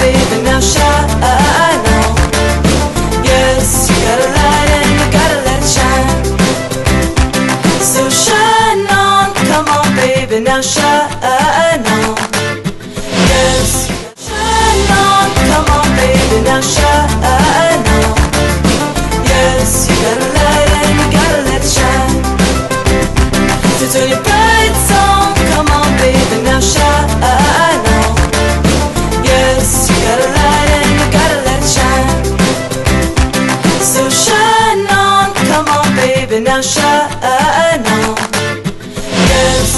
baby, now shine on. Yes, you got a light and you gotta let it shine. So shine on, come on baby, now shine on. Yes, shine on, come on baby, now shine on. Yes, you got a light and you gotta let it shine. So turn your brights on, come on baby, now shine on. Yes, you got a light and you gotta let it shine. So shine on, come on baby, now shine on. Yes,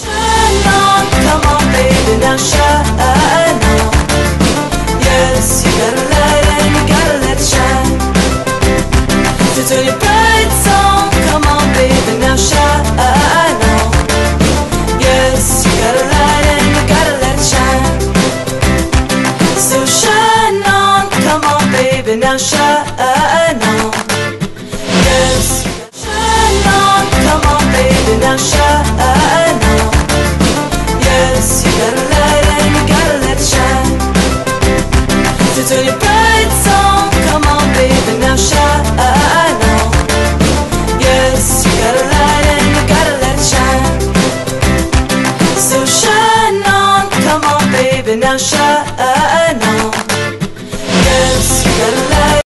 shine on, come on baby, now shine on. Yes, you got a light and you gotta let it shine. So turn your brights on, come on baby, now shine on. Yes, you got a light and you gotta let it shine. So shine on, come on baby, now shine on. Yes, shine on, come on baby, now shine on. Yes, you got a light and you gotta let it shine. So turn your brights on, come on baby, now shine on. Yes, you got a light and you gotta let it shine. So shine on, come on baby, now shine on.